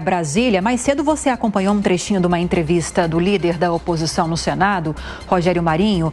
Brasília, mais cedo você acompanhou um trechinho de uma entrevista do líder da oposição no Senado, Rogério Marinho,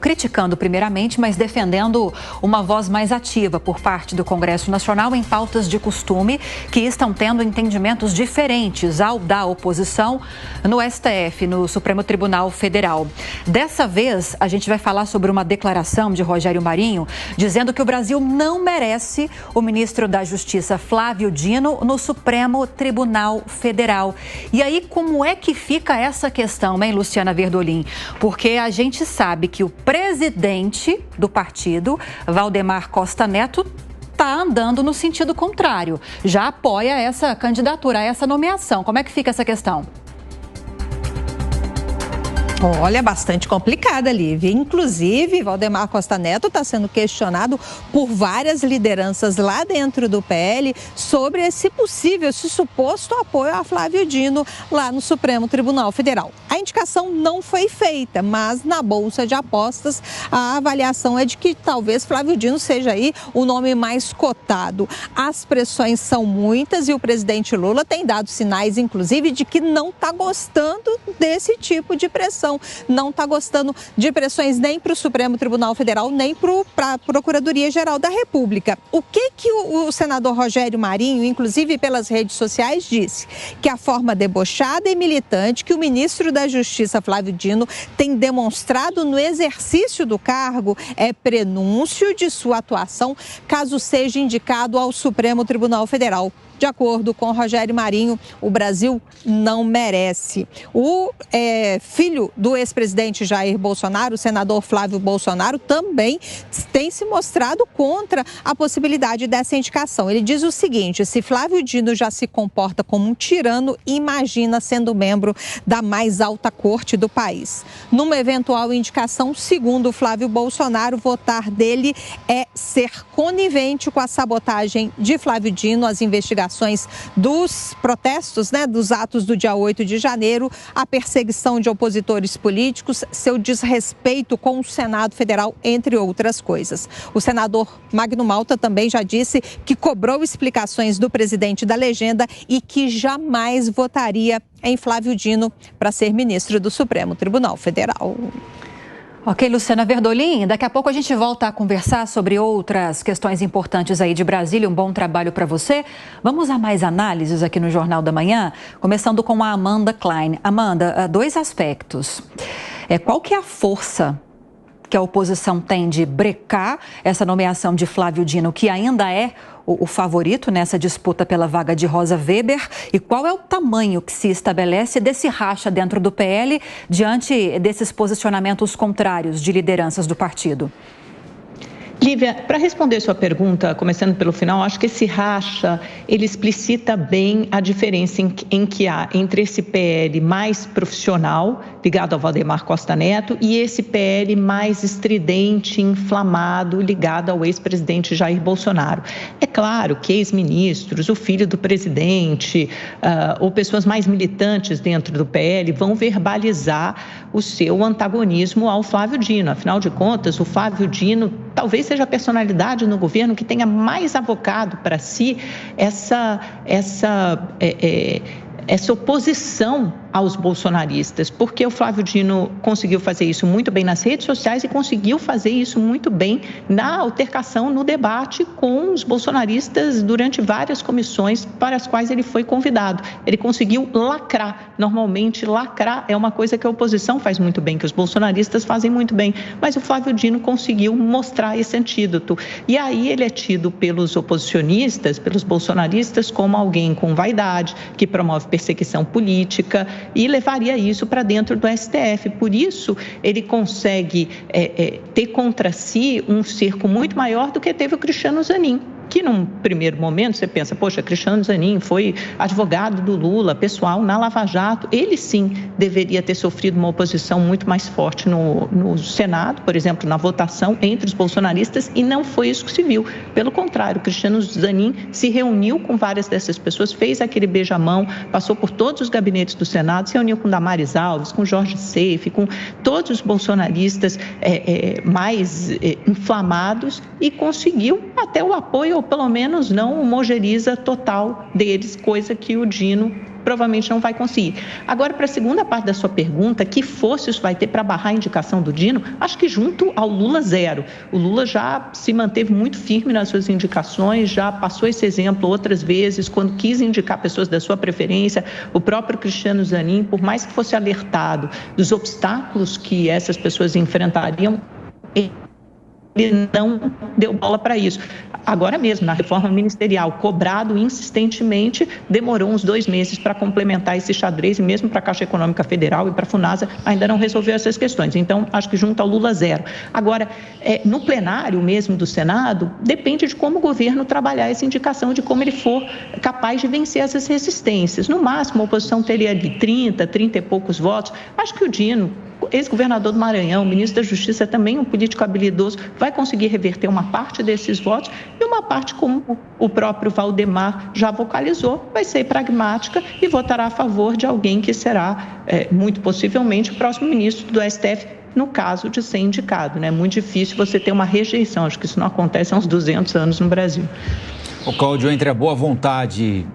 criticando primeiramente, mas defendendo uma voz mais ativa por parte do Congresso Nacional em pautas de costume que estão tendo entendimentos diferentes ao da oposição no STF, no Supremo Tribunal Federal. Dessa vez, a gente vai falar sobre uma declaração de Rogério Marinho dizendo que o Brasil não merece o ministro da Justiça, Flávio Dino, no Supremo Tribunal Federal. E aí, como é que fica essa questão, hein, Luciana Verdolim? Porque a gente sabe que o presidente do partido, Valdemar Costa Neto, está andando no sentido contrário. Já apoia essa candidatura, essa nomeação. Como é que fica essa questão? Olha, bastante complicada, Lívia. Inclusive, Valdemar Costa Neto está sendo questionado por várias lideranças lá dentro do PL sobre esse suposto apoio a Flávio Dino lá no Supremo Tribunal Federal. A indicação não foi feita, mas na Bolsa de Apostas a avaliação é de que talvez Flávio Dino seja aí o nome mais cotado. As pressões são muitas e o presidente Lula tem dado sinais, inclusive, de que não está gostando desse tipo de pressão. Não está gostando de pressões nem para o Supremo Tribunal Federal, nem para a Procuradoria-Geral da República. O que o senador Rogério Marinho, inclusive pelas redes sociais, disse? Que a forma debochada e militante que o ministro da Justiça, Flávio Dino, tem demonstrado no exercício do cargo é prenúncio de sua atuação caso seja indicado ao Supremo Tribunal Federal. De acordo com Rogério Marinho, o Brasil não merece. O filho do ex-presidente Jair Bolsonaro, o senador Flávio Bolsonaro, também tem se mostrado contra a possibilidade dessa indicação. Ele diz o seguinte: se Flávio Dino já se comporta como um tirano, imagina sendo membro da mais alta corte do país. Numa eventual indicação, segundo Flávio Bolsonaro, votar dele é ser conivente com a sabotagem de Flávio Dino, as investigações dos protestos, dos atos do dia 8 de janeiro, a perseguição de opositores políticos, seu desrespeito com o Senado Federal, entre outras coisas. O senador Magno Malta também já disse que cobrou explicações do presidente da legenda e que jamais votaria em Flávio Dino para ser ministro do Supremo Tribunal Federal. Ok, Luciana Verdolim, daqui a pouco a gente volta a conversar sobre outras questões importantes aí de Brasília. Um bom trabalho para você. Vamos a mais análises aqui no Jornal da Manhã, começando com a Amanda Klein. Amanda, dois aspectos. Qual que é a força que a oposição tem de brecar essa nomeação de Flávio Dino, que ainda é o favorito nessa disputa pela vaga de Rosa Weber, e qual é o tamanho que se estabelece desse racha dentro do PL diante desses posicionamentos contrários de lideranças do partido? Lívia, para responder sua pergunta, começando pelo final, acho que esse racha, ele explicita bem a diferença em que há entre esse PL mais profissional, ligado ao Valdemar Costa Neto, e esse PL mais estridente, inflamado, ligado ao ex-presidente Jair Bolsonaro. É claro que ex-ministros, o filho do presidente, ou pessoas mais militantes dentro do PL vão verbalizar o seu antagonismo ao Flávio Dino. Afinal de contas, o Flávio Dino talvez seja a personalidade no governo que tenha mais avocado para si essa oposição aos bolsonaristas, porque o Flávio Dino conseguiu fazer isso muito bem nas redes sociais e conseguiu fazer isso muito bem na altercação, no debate com os bolsonaristas durante várias comissões para as quais ele foi convidado. Ele conseguiu lacrar. Normalmente, lacrar é uma coisa que a oposição faz muito bem, que os bolsonaristas fazem muito bem, mas o Flávio Dino conseguiu mostrar esse antídoto. E aí ele é tido pelos oposicionistas, pelos bolsonaristas, como alguém com vaidade, que promove perseguição política e levaria isso para dentro do STF. Por isso, ele consegue ter contra si um cerco muito maior do que teve o Cristiano Zanin, que num primeiro momento você pensa, poxa, Cristiano Zanin foi advogado do Lula, pessoal na Lava Jato, ele sim deveria ter sofrido uma oposição muito mais forte no Senado, por exemplo, na votação entre os bolsonaristas, e não foi isso que se viu. Pelo contrário, Cristiano Zanin se reuniu com várias dessas pessoas, fez aquele beijamão, passou por todos os gabinetes do Senado, se reuniu com Damares Alves, com Jorge Seife, com todos os bolsonaristas mais inflamados, e conseguiu até o apoio ou pelo menos não homogeneiza total deles, coisa que o Dino provavelmente não vai conseguir. Agora, para a segunda parte da sua pergunta, que força isso vai ter para barrar a indicação do Dino? Acho que junto ao Lula, zero. O Lula já se manteve muito firme nas suas indicações, já passou esse exemplo outras vezes, quando quis indicar pessoas da sua preferência. O próprio Cristiano Zanin, por mais que fosse alertado dos obstáculos que essas pessoas enfrentariam, ele não deu bola para isso. Agora mesmo, na reforma ministerial, cobrado insistentemente, demorou uns 2 meses para complementar esse xadrez, e mesmo para a Caixa Econômica Federal e para a FUNASA ainda não resolveu essas questões. Então, acho que junto ao Lula, zero. Agora, no plenário mesmo do Senado, depende de como o governo trabalhar essa indicação, de como ele for capaz de vencer essas resistências. No máximo, a oposição teria ali 30 e poucos votos. Acho que o Dino, ex-governador do Maranhão, ministro da Justiça, também um político habilidoso, vai conseguir reverter uma parte desses votos, e uma parte, como o próprio Valdemar já vocalizou, vai ser pragmática e votará a favor de alguém que será, muito possivelmente, o próximo ministro do STF, no caso de ser indicado. É muito difícil você ter uma rejeição, acho que isso não acontece há uns 200 anos no Brasil. O Cláudio, entre a boa vontade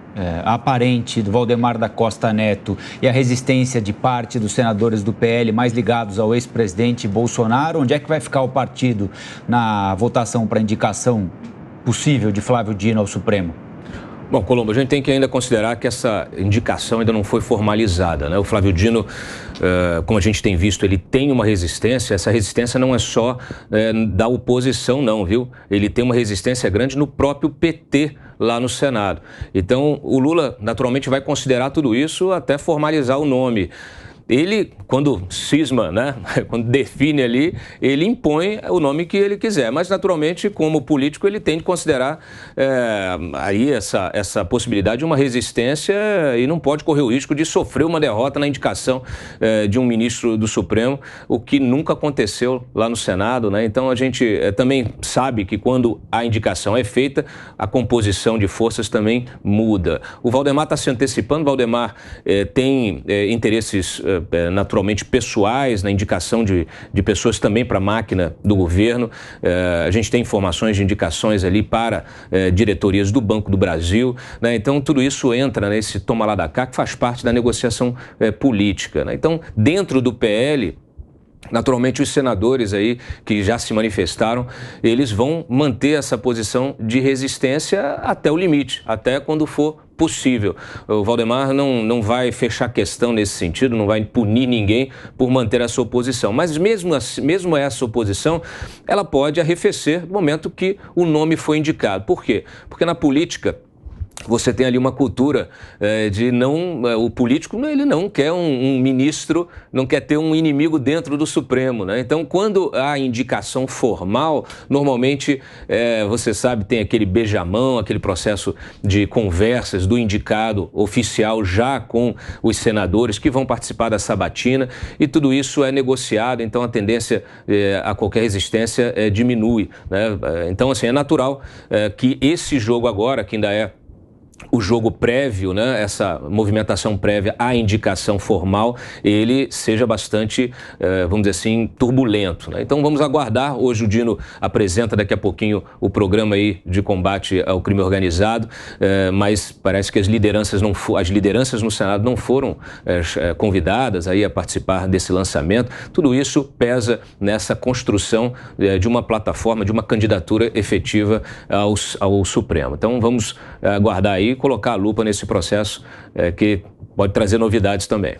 aparente do Valdemar da Costa Neto e a resistência de parte dos senadores do PL mais ligados ao ex-presidente Bolsonaro, onde é que vai ficar o partido na votação para indicação possível de Flávio Dino ao Supremo? Bom, Colombo, a gente tem que ainda considerar que essa indicação ainda não foi formalizada, né? O Flávio Dino, como a gente tem visto, ele tem uma resistência. Essa resistência não é só da oposição, não, viu? Ele tem uma resistência grande no próprio PT lá no Senado. Então, o Lula, naturalmente, vai considerar tudo isso até formalizar o nome. Ele, quando cisma, né, quando define ali, ele impõe o nome que ele quiser. Mas, naturalmente, como político, ele tem de considerar aí essa possibilidade de uma resistência e não pode correr o risco de sofrer uma derrota na indicação de um ministro do Supremo, o que nunca aconteceu lá no Senado, né? Então, a gente também sabe que quando a indicação é feita, a composição de forças também muda. O Valdemar está se antecipando. O Valdemar tem interesses naturalmente pessoais na indicação de pessoas também para a máquina do governo. A gente tem informações de indicações ali para diretorias do Banco do Brasil, né? Então tudo isso entra nesse toma lá da cá, que faz parte da negociação política, né? Então, dentro do PL, naturalmente, os senadores aí que já se manifestaram, eles vão manter essa posição de resistência até o limite, até quando for possível. O Valdemar não vai fechar questão nesse sentido, não vai punir ninguém por manter a sua oposição. Mas mesmo essa oposição, ela pode arrefecer no momento que o nome foi indicado. Por quê? Porque na política você tem ali uma cultura de não... O político, ele não quer um ministro, não quer ter um inimigo dentro do Supremo, né? Então, quando há indicação formal, normalmente, você sabe, tem aquele beijamão, aquele processo de conversas do indicado oficial já com os senadores que vão participar da sabatina, e tudo isso é negociado, então a tendência a qualquer resistência diminui, né? Então, assim, é natural que esse jogo agora, que ainda é o jogo prévio, né, essa movimentação prévia à indicação formal, ele seja bastante, vamos dizer assim, turbulento, né? Então vamos aguardar. Hoje o Dino apresenta daqui a pouquinho o programa aí de combate ao crime organizado, mas parece que as lideranças no Senado não foram convidadas aí a participar desse lançamento. Tudo isso pesa nessa construção de uma plataforma, de uma candidatura efetiva ao Supremo. Então vamos aguardar aí, colocar a lupa nesse processo que pode trazer novidades também.